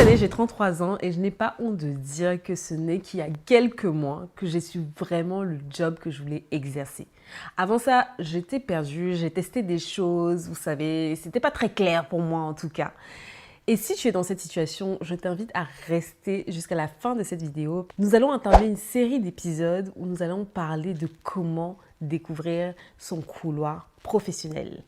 année, j'ai 33 ans et je n'ai pas honte de dire que ce n'est qu'il y a quelques mois que j'ai su vraiment le job que je voulais exercer. Avant ça, j'étais perdue, j'ai testé des choses, vous savez, c'était pas très clair pour moi en tout cas. Et si tu es dans cette situation, je t'invite à rester jusqu'à la fin de cette vidéo. Nous allons entamer une série d'épisodes où nous allons parler de comment découvrir son couloir professionnel.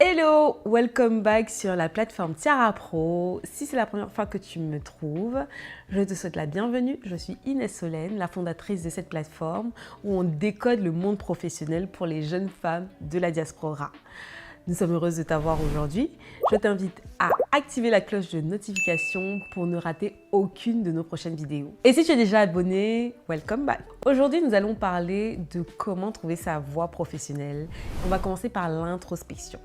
Hello, welcome back sur la plateforme Tiara Pro. Si c'est la première fois que tu me trouves, je te souhaite la bienvenue. Je suis Inès Solène, la fondatrice de cette plateforme où on décode le monde professionnel pour les jeunes femmes de la diaspora. Nous sommes heureuses de t'avoir aujourd'hui. Je t'invite à activer la cloche de notification pour ne rater aucune de nos prochaines vidéos. Et si tu es déjà abonné, welcome back. Aujourd'hui, nous allons parler de comment trouver sa voie professionnelle. On va commencer par l'introspection.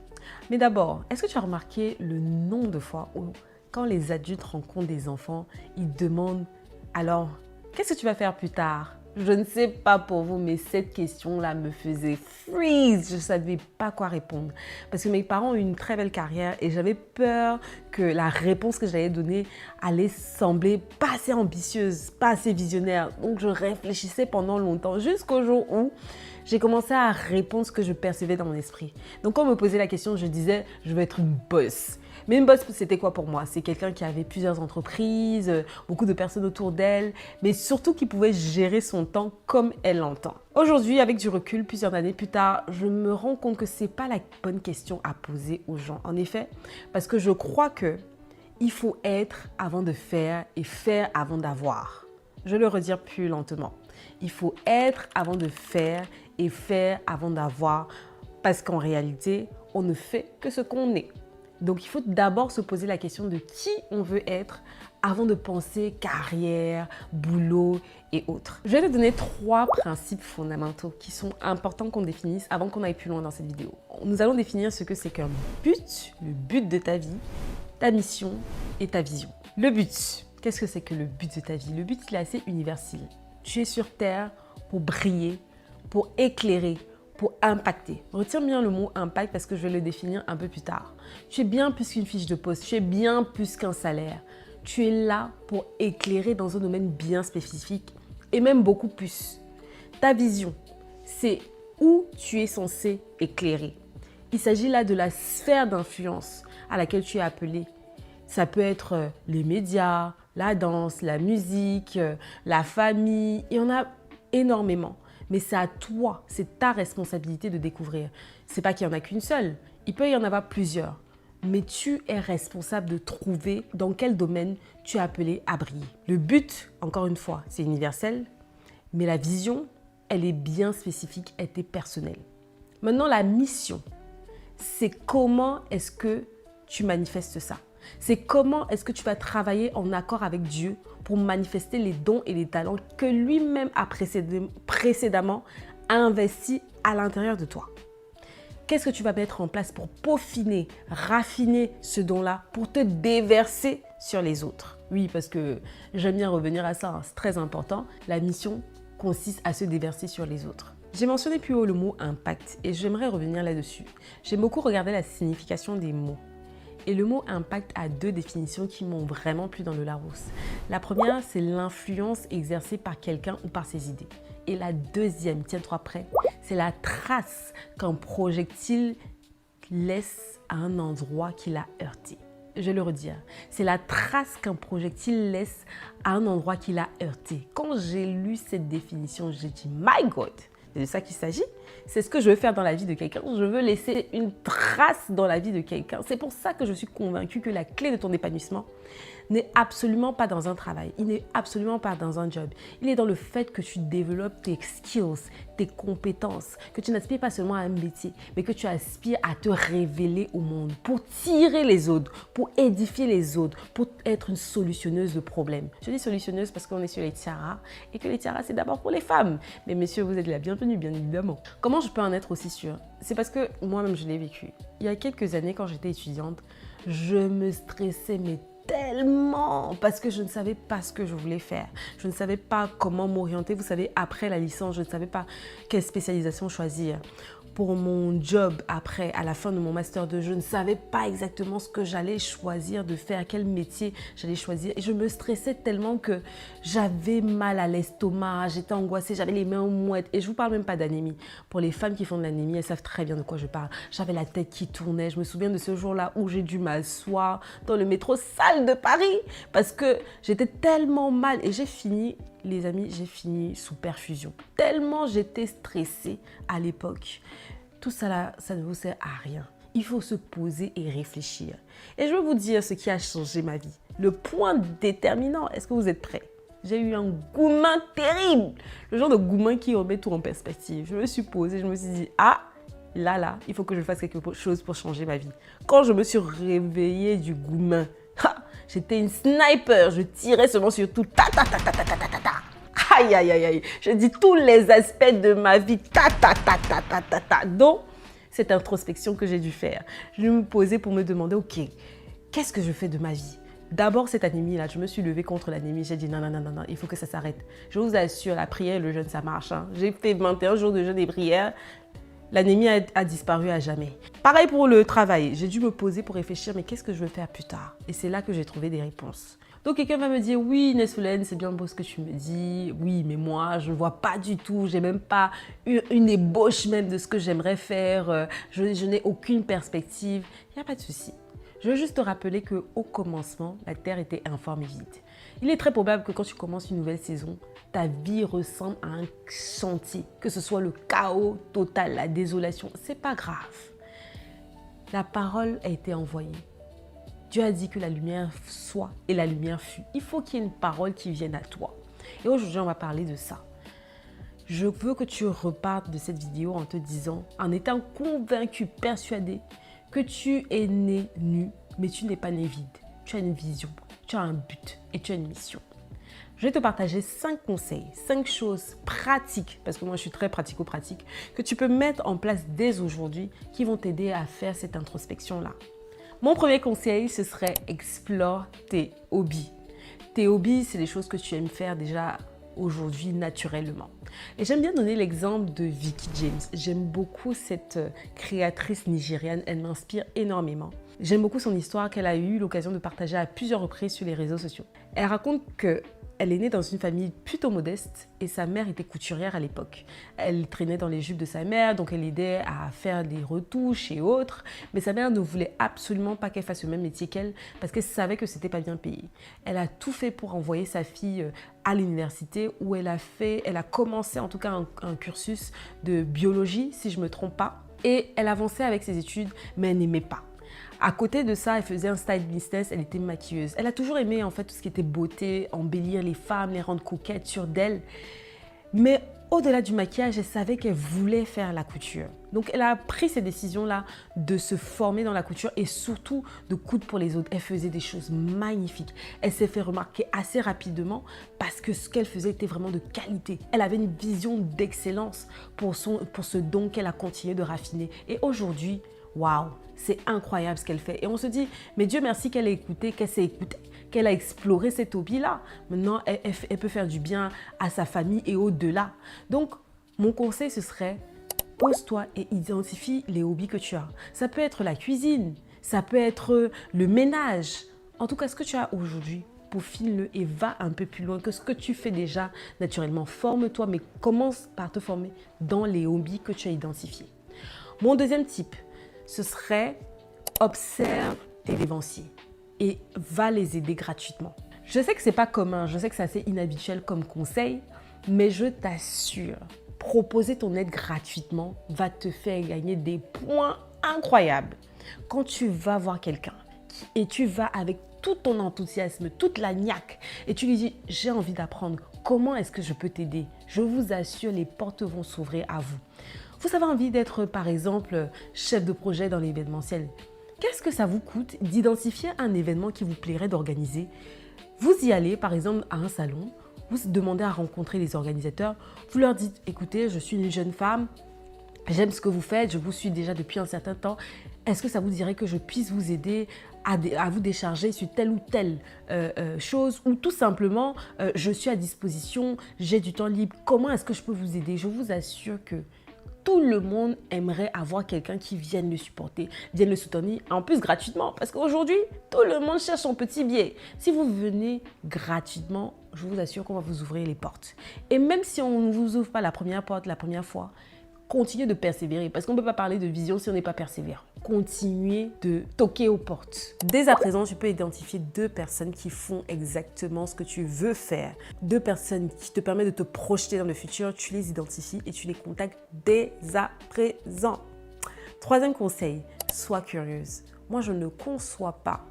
Mais d'abord, est-ce que tu as remarqué le nombre de fois où, quand les adultes rencontrent des enfants, ils demandent « Alors, qu'est-ce que tu vas faire plus tard ?» Je ne sais pas pour vous, mais cette question-là me faisait freeze. Je ne savais pas quoi répondre. Parce que mes parents ont eu une très belle carrière et j'avais peur que la réponse que j'allais donner allait sembler pas assez ambitieuse, pas assez visionnaire. Donc, je réfléchissais pendant longtemps jusqu'au jour où j'ai commencé à répondre ce que je percevais dans mon esprit. Donc, quand on me posait la question, je disais « Je veux être une boss ». Mais une boss, c'était quoi pour moi? C'est quelqu'un qui avait plusieurs entreprises, beaucoup de personnes autour d'elle, mais surtout qui pouvait gérer son temps comme elle l'entend. Aujourd'hui, avec du recul, plusieurs années plus tard, je me rends compte que ce n'est pas la bonne question à poser aux gens. En effet, parce que je crois qu'il faut être avant de faire et faire avant d'avoir. Je vais le redire plus lentement. Il faut être avant de faire et faire avant d'avoir, parce qu'en réalité, on ne fait que ce qu'on est. Donc, il faut d'abord se poser la question de qui on veut être avant de penser carrière, boulot et autres. Je vais te donner 3 principes fondamentaux qui sont importants qu'on définisse avant qu'on aille plus loin dans cette vidéo. Nous allons définir ce que c'est qu'un but, le but de ta vie, ta mission et ta vision. Le but, qu'est-ce que c'est que le but de ta vie? Le but, il est assez universel. Tu es sur Terre pour briller, pour éclairer, pour impacter. Retiens bien le mot impact parce que je vais le définir un peu plus tard. Tu es bien plus qu'une fiche de poste, tu es bien plus qu'un salaire. Tu es là pour éclairer dans un domaine bien spécifique et même beaucoup plus. Ta vision, c'est où tu es censé éclairer. Il s'agit là de la sphère d'influence à laquelle tu es appelé. Ça peut être les médias, la danse, la musique, la famille, il y en a énormément. Mais c'est à toi, c'est ta responsabilité de découvrir. C'est pas qu'il y en a qu'une seule, il peut y en avoir plusieurs. Mais tu es responsable de trouver dans quel domaine tu es appelé à briller. Le but, encore une fois, c'est universel, mais la vision, elle est bien spécifique, elle est personnelle. Maintenant, la mission, c'est comment est-ce que tu manifestes ça. C'est comment est-ce que tu vas travailler en accord avec Dieu pour manifester les dons et les talents que lui-même a précédemment investis à l'intérieur de toi. Qu'est-ce que tu vas mettre en place pour peaufiner, raffiner ce don-là, pour te déverser sur les autres? Oui, parce que j'aime bien revenir à ça, hein, c'est très important. La mission consiste à se déverser sur les autres. J'ai mentionné plus haut le mot impact et j'aimerais revenir là-dessus. J'aime beaucoup regarder la signification des mots. Et le mot impact a 2 définitions qui m'ont vraiment plu dans le Larousse. La première, c'est l'influence exercée par quelqu'un ou par ses idées. Et la deuxième, tiens-toi prêt, c'est la trace qu'un projectile laisse à un endroit qu'il a heurté. Je vais le redire, c'est la trace qu'un projectile laisse à un endroit qu'il a heurté. Quand j'ai lu cette définition, j'ai dit « My God !» C'est de ça qu'il s'agit. C'est ce que je veux faire dans la vie de quelqu'un. Je veux laisser une trace dans la vie de quelqu'un. C'est pour ça que je suis convaincue que la clé de ton épanouissement n'est absolument pas dans un travail. Il n'est absolument pas dans un job. Il est dans le fait que tu développes tes skills, tes compétences, que tu n'aspires pas seulement à un métier, mais que tu aspires à te révéler au monde pour tirer les autres, pour édifier les autres, pour être une solutionneuse de problèmes. Je dis solutionneuse parce qu'on est sur les tiaras et que les tiaras, c'est d'abord pour les femmes. Mais messieurs, vous êtes la bienvenue, bien évidemment. Comment je peux en être aussi sûre? C'est parce que moi-même, je l'ai vécu. Il y a quelques années, quand j'étais étudiante, je me stressais mais tellement parce que je ne savais pas ce que je voulais faire. Je ne savais pas comment m'orienter. Vous savez, après la licence, je ne savais pas quelle spécialisation choisir. Pour mon job après, à la fin de mon master 2, je ne savais pas exactement ce que j'allais choisir de faire, quel métier j'allais choisir. Et je me stressais tellement que j'avais mal à l'estomac, j'étais angoissée, j'avais les mains mouettes. Et je ne vous parle même pas d'anémie. Pour les femmes qui font de l'anémie, elles savent très bien de quoi je parle. J'avais la tête qui tournait. Je me souviens de ce jour-là où j'ai dû m'asseoir dans le métro sale de Paris parce que j'étais tellement mal. Et j'ai fini, les amis, j'ai fini sous perfusion. Tellement j'étais stressée à l'époque. Tout ça là, ça ne vous sert à rien. Il faut se poser et réfléchir. Et je vais vous dire ce qui a changé ma vie. Le point déterminant, est-ce que vous êtes prêts? J'ai eu un goumin terrible. Le genre de goumin qui remet tout en perspective. Je me suis posée, je me suis dit, ah, là, il faut que je fasse quelque chose pour changer ma vie. Quand je me suis réveillée du goumin, j'étais une sniper. Je tirais seulement sur tout. Ta, ta, ta, ta, ta, ta, ta, ta. Aïe, aïe, aïe, aïe. Je dis tous les aspects de ma vie. Ta, ta, ta, ta, ta, ta, ta. Donc, cette introspection que j'ai dû faire. Je me posais pour me demander, ok, qu'est-ce que je fais de ma vie? D'abord, cette anémie-là, je me suis levée contre l'anémie. J'ai dit non, non, non, non, non, il faut que ça s'arrête. Je vous assure, la prière et le jeûne, ça marche. Hein. J'ai fait 21 jours de jeûne et prière. L'anémie a disparu à jamais. Pareil pour le travail. J'ai dû me poser pour réfléchir, mais qu'est-ce que je veux faire plus tard? Et c'est là que j'ai trouvé des réponses. Donc quelqu'un va me dire, oui Inès Solène, c'est bien beau ce que tu me dis. Oui, mais moi, je ne vois pas du tout. J'ai même pas une ébauche même de ce que j'aimerais faire. Je n'ai aucune perspective. Il n'y a pas de souci. Je veux juste te rappeler qu'au commencement, la terre était informe et vide. Il est très probable que quand tu commences une nouvelle saison, ta vie ressemble à un chantier. Que ce soit le chaos total, la désolation, c'est pas grave. La parole a été envoyée. Dieu a dit que la lumière soit et la lumière fut. Il faut qu'il y ait une parole qui vienne à toi. Et aujourd'hui, on va parler de ça. Je veux que tu repartes de cette vidéo en te disant, en étant convaincu, persuadé, que tu es né nu, mais tu n'es pas né vide. Tu as une vision, tu as un but et tu as une mission. Je vais te partager 5 conseils, 5 choses pratiques, parce que moi je suis très pratico-pratique, que tu peux mettre en place dès aujourd'hui qui vont t'aider à faire cette introspection-là. Mon premier conseil, ce serait explore tes hobbies. Tes hobbies, c'est les choses que tu aimes faire déjà aujourd'hui naturellement. Et j'aime bien donner l'exemple de Vicky James. J'aime beaucoup cette créatrice nigériane, elle m'inspire énormément. J'aime beaucoup son histoire qu'elle a eu l'occasion de partager à plusieurs reprises sur les réseaux sociaux. Elle raconte que elle est née dans une famille plutôt modeste et sa mère était couturière à l'époque. Elle traînait dans les jupes de sa mère, donc elle aidait à faire des retouches et autres. Mais sa mère ne voulait absolument pas qu'elle fasse le même métier qu'elle parce qu'elle savait que c'était pas bien payé. Elle a tout fait pour envoyer sa fille à l'université où elle a commencé en tout cas un cursus de biologie, si je ne me trompe pas. Et elle avançait avec ses études, mais elle n'aimait pas. À côté de ça, elle faisait un style business, elle était maquilleuse. Elle a toujours aimé en fait tout ce qui était beauté, embellir les femmes, les rendre coquettes, sûres d'elles. Mais au-delà du maquillage, elle savait qu'elle voulait faire la couture. Donc elle a pris ces décisions-là de se former dans la couture et surtout de coudre pour les autres. Elle faisait des choses magnifiques. Elle s'est fait remarquer assez rapidement parce que ce qu'elle faisait était vraiment de qualité. Elle avait une vision d'excellence pour ce don qu'elle a continué de raffiner. Et aujourd'hui, waouh, c'est incroyable ce qu'elle fait. Et on se dit, mais Dieu merci qu'elle ait écouté, qu'elle s'est écoutée, qu'elle a exploré cet hobby-là. Maintenant, elle peut faire du bien à sa famille et au-delà. Donc, mon conseil, ce serait, pose-toi et identifie les hobbies que tu as. Ça peut être la cuisine, ça peut être le ménage. En tout cas, ce que tu as aujourd'hui, peaufine-le et va un peu plus loin que ce que tu fais déjà naturellement. Forme-toi, mais commence par te former dans les hobbies que tu as identifiés. Mon deuxième type, ce serait observe tes dévanciers et va les aider gratuitement. Je sais que c'est pas commun, je sais que c'est assez inhabituel comme conseil, mais je t'assure, proposer ton aide gratuitement va te faire gagner des points incroyables. Quand tu vas voir quelqu'un et tu vas avec tout ton enthousiasme, toute la niaque et tu lui dis « j'ai envie d'apprendre, comment est-ce que je peux t'aider ?» Je vous assure, les portes vont s'ouvrir à vous. Vous avez envie d'être, par exemple, chef de projet dans l'événementiel. Qu'est-ce que ça vous coûte d'identifier un événement qui vous plairait d'organiser? Vous y allez, par exemple, à un salon, vous demandez à rencontrer les organisateurs, vous leur dites, écoutez, je suis une jeune femme, j'aime ce que vous faites, je vous suis déjà depuis un certain temps. Est-ce que ça vous dirait que je puisse vous aider à vous décharger sur telle ou telle chose, ou tout simplement, je suis à disposition, j'ai du temps libre, comment est-ce que je peux vous aider? Je vous assure que tout le monde aimerait avoir quelqu'un qui vienne le supporter, vienne le soutenir, en plus gratuitement. Parce qu'aujourd'hui, tout le monde cherche son petit billet. Si vous venez gratuitement, je vous assure qu'on va vous ouvrir les portes. Et même si on ne vous ouvre pas la première porte la première fois, continuez de persévérer. Parce qu'on ne peut pas parler de vision si on n'est pas persévérant. Continuez de toquer aux portes. Dès à présent, tu peux identifier 2 personnes qui font exactement ce que tu veux faire. 2 personnes qui te permettent de te projeter dans le futur. Tu les identifies et tu les contactes dès à présent. 3e conseil, sois curieuse. Moi, je ne conçois pas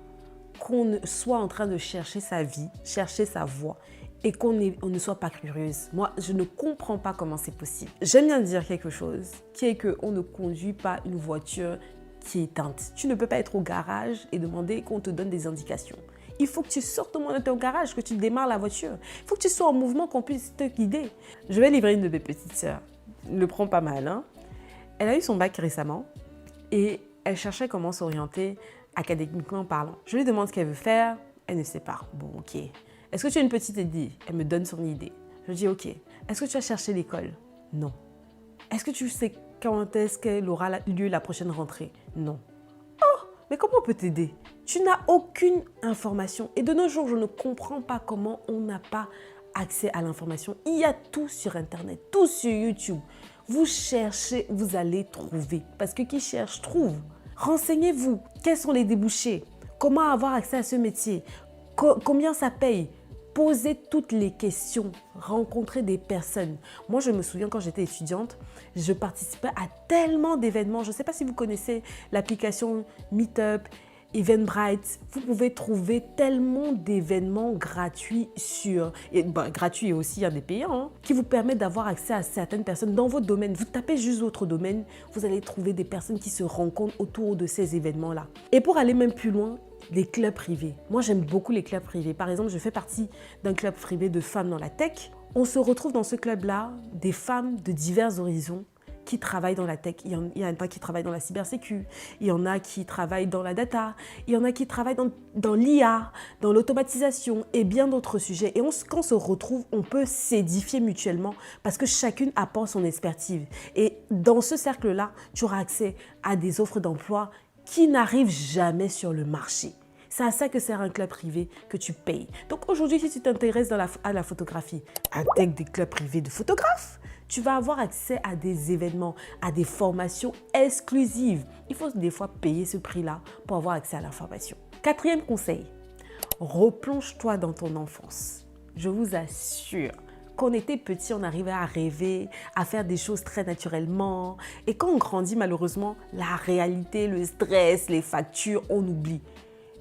qu'on soit en train de chercher sa vie, chercher sa voie et qu'on ne soit pas curieuse. Moi, je ne comprends pas comment c'est possible. J'aime bien dire quelque chose qui est qu'on ne conduit pas une voiture qui est éteinte. Tu ne peux pas être au garage et demander qu'on te donne des indications. Il faut que tu sortes au moins de ton garage, que tu démarres la voiture. Il faut que tu sois en mouvement, qu'on puisse te guider. Je vais livrer une de mes petites sœurs. Elle le prend pas mal, hein. Elle a eu son bac récemment et elle cherchait comment s'orienter académiquement parlant. Je lui demande ce qu'elle veut faire. Elle ne sait pas. Bon, ok. Est-ce que tu as une petite idée? Elle me donne son idée. Je dis ok. Est-ce que tu as cherché l'école? Non. Est-ce que tu sais quand est-ce qu'elle aura lieu la prochaine rentrée? Non. Oh, mais comment on peut t'aider? Tu n'as aucune information. Et de nos jours, je ne comprends pas comment on n'a pas accès à l'information. Il y a tout sur Internet, tout sur YouTube. Vous cherchez, vous allez trouver. Parce que qui cherche, trouve. Renseignez-vous. Quels sont les débouchés? Comment avoir accès à ce métier? Combien ça paye? Posez toutes les questions, rencontrez des personnes. Moi, je me souviens quand j'étais étudiante, je participais à tellement d'événements. Je ne sais pas si vous connaissez l'application Meetup, Eventbrite. Vous pouvez trouver tellement d'événements gratuits gratuits et aussi des payants, hein, qui vous permettent d'avoir accès à certaines personnes dans votre domaine. Vous tapez juste votre domaine, vous allez trouver des personnes qui se rencontrent autour de ces événements-là. Et pour aller même plus loin, les clubs privés. Moi, j'aime beaucoup les clubs privés. Par exemple, je fais partie d'un club privé de femmes dans la tech. On se retrouve dans ce club-là des femmes de divers horizons qui travaillent dans la tech. Il y en a qui travaillent dans la cybersécu, il y en a qui travaillent dans la data, il y en a qui travaillent dans l'IA, dans l'automatisation et bien d'autres sujets. Et quand on se retrouve, on peut s'édifier mutuellement parce que chacune apporte son expertise. Et dans ce cercle-là, tu auras accès à des offres d'emploi qui n'arrivent jamais sur le marché. C'est à ça que sert un club privé que tu payes. Donc aujourd'hui, si tu t'intéresses à la photographie, intègre des clubs privés de photographes. Tu vas avoir accès à des événements, à des formations exclusives. Il faut des fois payer ce prix-là pour avoir accès à l'information. 4e conseil, replonge-toi dans ton enfance. Je vous assure, quand on était petit, on arrivait à rêver, à faire des choses très naturellement. Et quand on grandit, malheureusement, la réalité, le stress, les factures, on oublie.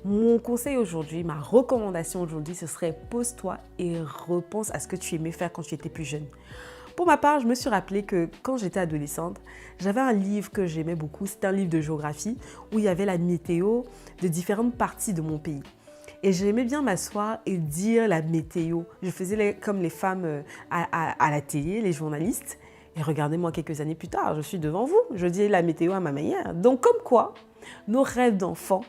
Mon conseil aujourd'hui, ma recommandation aujourd'hui, ce serait pose-toi et repense à ce que tu aimais faire quand tu étais plus jeune. Pour ma part, je me suis rappelé que quand j'étais adolescente, j'avais un livre que j'aimais beaucoup. C'était un livre de géographie où il y avait la météo de différentes parties de mon pays. Et j'aimais bien m'asseoir et dire la météo. Je faisais comme les femmes à la télé, les journalistes. Et regardez-moi quelques années plus tard, je suis devant vous. Je dis la météo à ma manière. Donc comme quoi, nos rêves d'enfants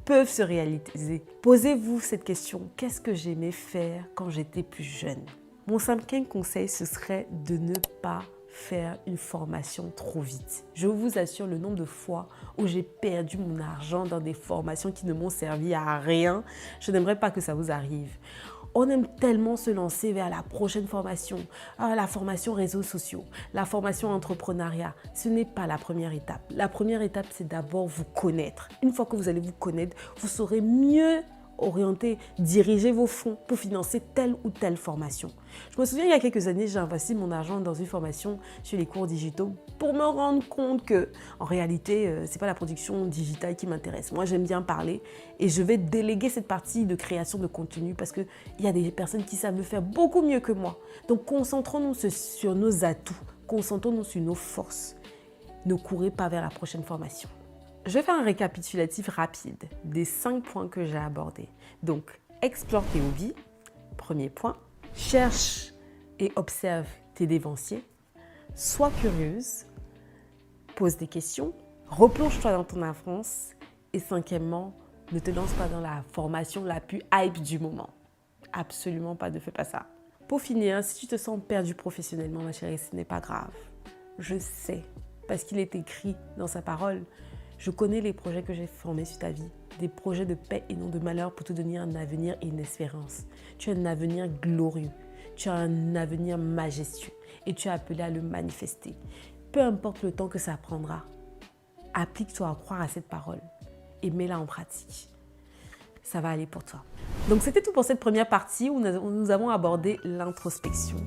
peuvent se réaliser. Posez-vous cette question. Qu'est-ce que j'aimais faire quand j'étais plus jeune? Mon 5e conseil, ce serait de ne pas faire une formation trop vite. Je vous assure le nombre de fois où j'ai perdu mon argent dans des formations qui ne m'ont servi à rien. Je n'aimerais pas que ça vous arrive. On aime tellement se lancer vers la prochaine formation, la formation réseaux sociaux, la formation entrepreneuriat. Ce n'est pas la première étape. La première étape, c'est d'abord vous connaître. Une fois que vous allez vous connaître, vous saurez mieux orienter, diriger vos fonds pour financer telle ou telle formation. Je me souviens, il y a quelques années, j'ai investi mon argent dans une formation sur les cours digitaux pour me rendre compte que, en réalité, ce n'est pas la production digitale qui m'intéresse. Moi, j'aime bien parler et je vais déléguer cette partie de création de contenu parce qu'il y a des personnes qui savent le faire beaucoup mieux que moi. Donc, concentrons-nous sur nos atouts, concentrons-nous sur nos forces. Ne courez pas vers la prochaine formation. Je vais faire un récapitulatif rapide des 5 points que j'ai abordés. Donc, explore tes hobbies, premier point. Cherche et observe tes dévanciers. Sois curieuse, pose des questions, Replonge-toi dans ton enfance. Et cinquièmement, ne te lance pas dans la formation la plus hype du moment. Absolument pas, ne fais pas ça. Pour finir, si tu te sens perdu professionnellement, ma chérie, ce n'est pas grave. Je sais, parce qu'il est écrit dans sa parole. Je connais les projets que j'ai formés sur ta vie. Des projets de paix et non de malheur pour te donner un avenir et une espérance. Tu as un avenir glorieux. Tu as un avenir majestueux. Et tu es appelé à le manifester. Peu importe le temps que ça prendra, applique-toi à croire à cette parole et mets-la en pratique. Ça va aller pour toi. Donc c'était tout pour cette première partie où nous avons abordé l'introspection.